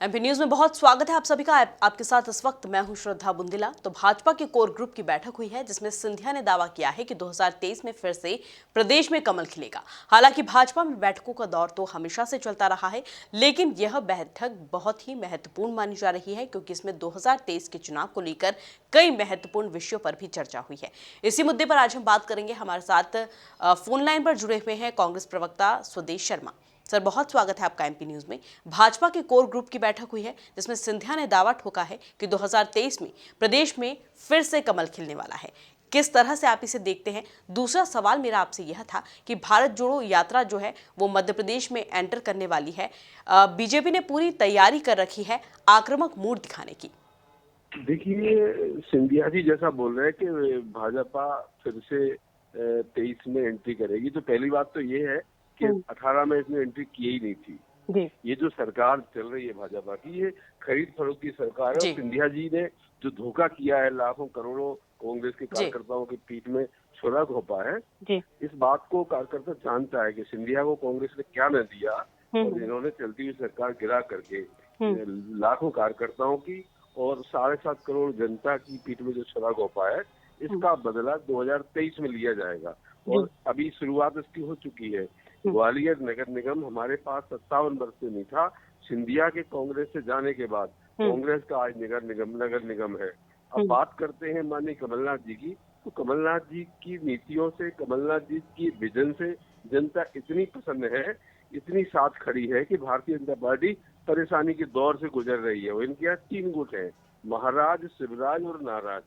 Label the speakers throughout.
Speaker 1: MP news में बहुत स्वागत है आप सभी का। आपके साथ इस वक्त मैं हूं श्रद्धा बुंदिला। तो भाजपा के कोर ग्रुप की बैठक हुई है जिसमें सिंधिया ने दावा किया है कि 2023 में फिर से प्रदेश में कमल खिलेगा। हालांकि भाजपा में बैठकों का दौर तो हमेशा से चलता रहा है, लेकिन यह बैठक बहुत ही महत्वपूर्ण मानी जा रही है क्योंकि इसमें 2023 के चुनाव को लेकर कई महत्वपूर्ण विषयों पर भी चर्चा हुई है। इसी मुद्दे पर आज हम बात करेंगे। हमारे साथ फोन लाइन पर जुड़े हुए हैं कांग्रेस प्रवक्ता स्वदेश शर्मा। सर, बहुत स्वागत है आपका एमपी न्यूज में। भाजपा के कोर ग्रुप की बैठक हुई है जिसमें सिंधिया ने दावा ठोका है कि 2023 में प्रदेश में फिर से कमल खिलने वाला है। किस तरह से आप इसे देखते हैं? दूसरा सवाल मेरा आपसे यह था कि भारत जोड़ो यात्रा जो है वो मध्य प्रदेश में एंटर करने वाली है। बीजेपी ने पूरी तैयारी कर रखी है आक्रामक मूड दिखाने की।
Speaker 2: देखिए, सिंधिया जी जैसा बोल रहे हैं कि भाजपा फिर से 23 में एंट्री करेगी, तो पहली बात तो ये है कि 18 में इसने एंट्री की ही नहीं थी। ये जो सरकार चल रही है भाजपा की, ये खरीद फरोख्त की सरकार है। और सिंधिया जी ने जो धोखा किया है, लाखों करोड़ों कांग्रेस के कार्यकर्ताओं की पीठ में छुरा घोंपा है, इस बात को कार्यकर्ता जानता है कि सिंधिया को कांग्रेस ने क्या न दिया और इन्होंने चलती हुई सरकार गिरा करके लाखों कार्यकर्ताओं की और 7.5 करोड़ जनता की पीठ में जो छुरा घोंपा है, इसका बदला 2023 में लिया जाएगा। और अभी शुरुआत इसकी हो चुकी है। ग्वालियर नगर निगम हमारे पास 57 वर्ष से नहीं था। सिंधिया के कांग्रेस से जाने के बाद कांग्रेस का आज नगर निगम है। अब बात करते हैं माननीय कमलनाथ जी की, तो कमलनाथ जी की नीतियों से, कमलनाथ जी की विजन से जनता इतनी प्रसन्न है, इतनी साथ खड़ी है कि भारतीय जनता पार्टी परेशानी के दौर से गुजर रही है। इनके यहाँ 3 गुट हैं, महाराज, शिवराज और नाराज।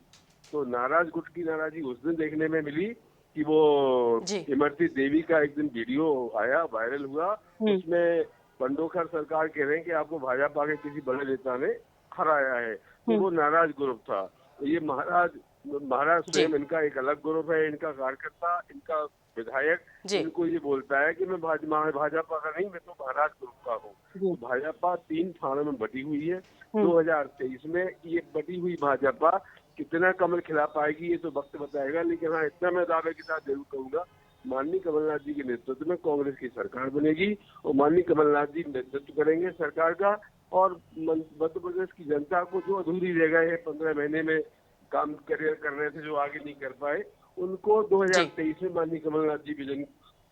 Speaker 2: तो नाराज गुट की नाराजगी उस दिन देखने में मिली कि वो इमरती देवी का एक दिन वीडियो आया, वायरल हुआ। उसमें बंडोखर सरकार कह रहे हैं कि आपको भाजपा के किसी बड़े नेता ने हराया है, तो वो नाराज ग्रुप था। तो ये महाराज स्वयं इनका एक अलग ग्रुप है। इनका कार्यकर्ता, इनका विधायक इनको ये बोलता है कि मैं भाजपा का नहीं, मैं तो महाराज ग्रुप का हूँ। तो भाजपा 3 थानों में बटी हुई है। 2023 में ये बटी हुई भाजपा कितना कमल खिला पाएगी ये तो वक्त बताएगा। लेकिन हाँ, इतना मैं दावे के साथ जरूर कहूंगा, माननीय कमलनाथ जी के नेतृत्व में कांग्रेस की सरकार बनेगी और माननीय कमलनाथ जी नेतृत्व करेंगे सरकार का। और मध्य प्रदेश की जनता को जो अधूरी रह गए हैं 15 महीने में काम कर रहे थे, जो आगे नहीं कर पाए, उनको 2023 में माननीय कमलनाथ जी विजन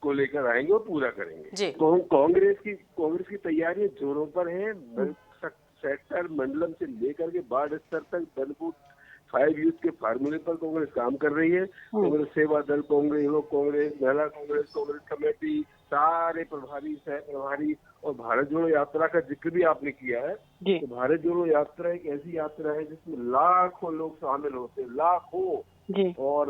Speaker 2: को लेकर आएंगे और पूरा करेंगे। कांग्रेस की तैयारियां जोरों पर है। सेक्टर मंडलम से लेकर के वार्ड स्तर तक बलबूत 5 यूथ के फार्मूले पर कांग्रेस काम कर रही है। कांग्रेस सेवा दल, कांग्रेस युवक कांग्रेस, महिला कांग्रेस, कांग्रेस कमेटी, सारे प्रभारी, सह प्रभारी। और भारत जोड़ो यात्रा का जिक्र भी आपने किया है, तो भारत जोड़ो यात्रा एक ऐसी यात्रा है जिसमें लाखों लोग शामिल होते हैं, लाखों। और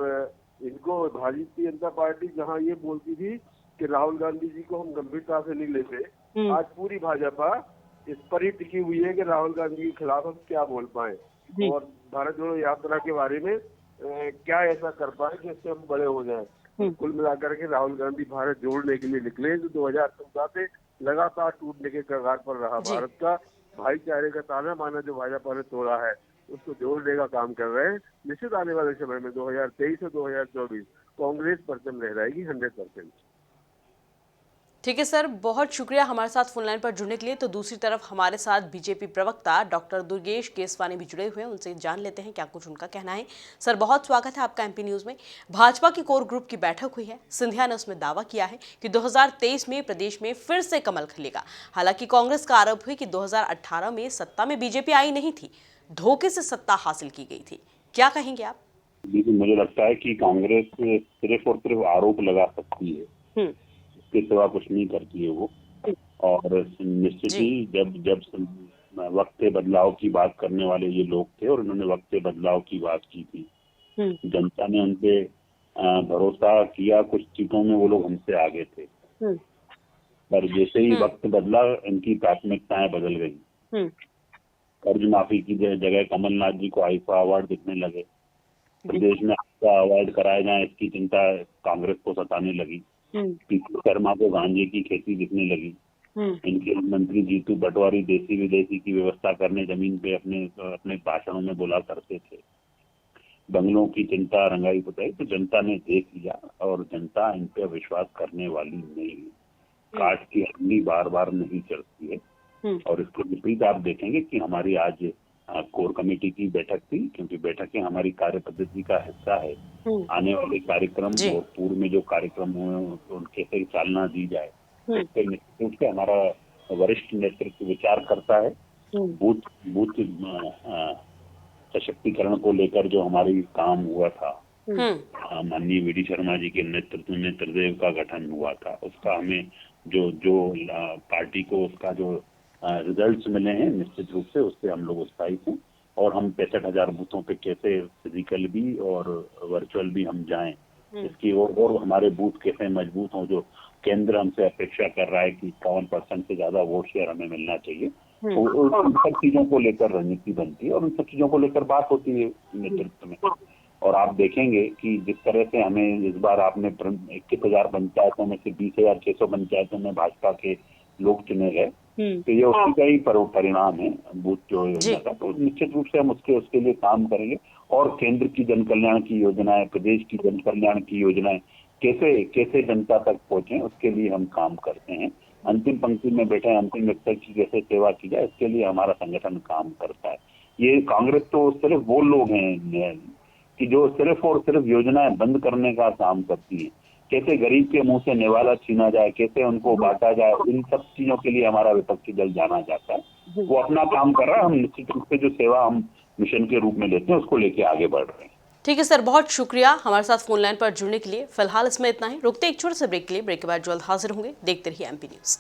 Speaker 2: इनको भारतीय जनता पार्टी जहाँ ये बोलती थी कि राहुल गांधी जी को हम गंभीरता से नहीं लेते, आज पूरी भाजपा इस पर ही टिकी हुई है कि राहुल गांधी के खिलाफ हम क्या बोल पाए और भारत जोड़ो यात्रा के बारे में क्या ऐसा कर पाए कि इससे हम बड़े हो जाएं। कुल मिलाकर के राहुल गांधी भारत जोड़ने के लिए निकले, जो 2014 से लगातार टूटने के कगार पर रहा। भारत का भाईचारे का ताना बाना जो भाजपा ने तोड़ा है, उसको जोड़ने का काम कर रहे हैं। निश्चित आने वाले समय में 2023 और 2024 कांग्रेस परचम लहराएगी 100%।
Speaker 1: ठीक है सर, बहुत शुक्रिया हमारे साथ फोन लाइन पर जुड़ने के लिए। तो दूसरी तरफ हमारे साथ बीजेपी प्रवक्ता डॉक्टर दुर्गेश केसवानी भी जुड़े हुए हैं, उनसे जान लेते हैं क्या कुछ उनका कहना है। सर, बहुत स्वागत है आपका एमपी न्यूज में। भाजपा की कोर ग्रुप की बैठक हुई है। सिंधिया ने उसमें दावा किया है कि 2023 में प्रदेश में फिर से कमल खिलेगा। हालांकि कांग्रेस का आरोप है कि 2018 में सत्ता में बीजेपी आई नहीं थी, धोखे से सत्ता हासिल की गई थी। क्या कहेंगे आप?
Speaker 3: मुझे लगता है कि कांग्रेस सिर्फ और सिर्फ आरोप लगा सकती है, इसके सिवा कुछ नहीं करती है वो। और निश्चित ही जब वक्त से बदलाव की बात करने वाले ये लोग थे और इन्होंने वक्त से बदलाव की बात की थी, जनता ने उन पे भरोसा किया। कुछ चीजों में वो लोग हमसे आगे थे, पर जैसे ही वक्त बदला इनकी प्राथमिकताएं बदल गई। कर्ज माफी की जगह कमलनाथ जी को आईफा अवार्ड दिखने लगे, प्रदेश में आईफा अवार्ड कराए जाए इसकी चिंता कांग्रेस को सताने लगी। पीपू शर्मा को गांजे की खेती दिखने लगी। इनके मंत्री जीतू पटवारी देसी विदेशी की व्यवस्था करने जमीन पे अपने भाषणों में बोला करते थे। बंगलों की चिंता, रंगाई पुताई, तो जनता ने देख लिया और जनता इन पे विश्वास करने वाली नहीं है। काट की हड्डी बार बार नहीं चढ़ती है। और इसके विपरीत आप देखेंगे कि हमारी आज कोर कमेटी की बैठक थी, क्योंकि बैठकें हमारी कार्य पद्धति का हिस्सा है। आने वाले कार्यक्रम और पूर्व में जो कार्यक्रम हुए उनके से चालना दी जाए, इसके निश्चित रूप से हमारा वरिष्ठ नेतृत्व विचार करता है। बूथ सशक्तिकरण को लेकर जो हमारी काम हुआ था, माननीय वीडी शर्मा जी के नेतृत्व में त्रिदेव का गठन हुआ था, उसका हमें जो पार्टी को उसका जो रिजल्ट्स मिले हैं, निश्चित रूप से उससे हम लोग उत्साहित हैं। और हम 65,000 बूथों पे कैसे फिजिकल भी और वर्चुअल भी हम जाएं, इसकी और हमारे बूथ कैसे मजबूत हों। जो केंद्र हमसे अपेक्षा कर रहा है कि 51% से ज्यादा वोट शेयर हमें मिलना चाहिए, तो उन सब चीजों को लेकर रणनीति बनती है और उन सब चीजों को लेकर बात होती है नेतृत्व में। और आप देखेंगे कि जिस तरह से हमें इस बार आपने 21,000 पंचायतों में से 20,600 पंचायतों में भाजपा के लोग चुने गए, तो ये उसकी का ही परिणाम है बूथ जो योजना का। तो निश्चित रूप से हम उसके लिए काम करेंगे और केंद्र की जन कल्याण की योजनाएं, प्रदेश की जन कल्याण की योजनाएं कैसे जनता तक पहुंचे, उसके लिए हम काम करते हैं। अंतिम पंक्ति में बैठे अंतिम व्यक्ति की कैसे सेवा की जाए, इसके लिए हमारा संगठन काम करता है। ये कांग्रेस तो सिर्फ वो लोग हैं कि जो सिर्फ और सिर्फ योजनाएं बंद करने का काम करती है। कैसे गरीब के मुंह से निवाला छीना जाए, कैसे उनको बांटा जाए, इन सब चीजों के लिए हमारा विपक्षी दल जाना जाता है। वो अपना काम कर रहा है, हम निश्चित रूप से जो सेवा हम मिशन के रूप में लेते हैं उसको लेके आगे बढ़ रहे हैं।
Speaker 1: ठीक है सर, बहुत शुक्रिया हमारे साथ फोन लाइन पर जुड़ने के लिए। फिलहाल इसमें इतना ही, रुकते एक छोटे से ब्रेक के लिए। ब्रेक के बाद जल्द हाजिर होंगे। देखते रहिए एमपी न्यूज।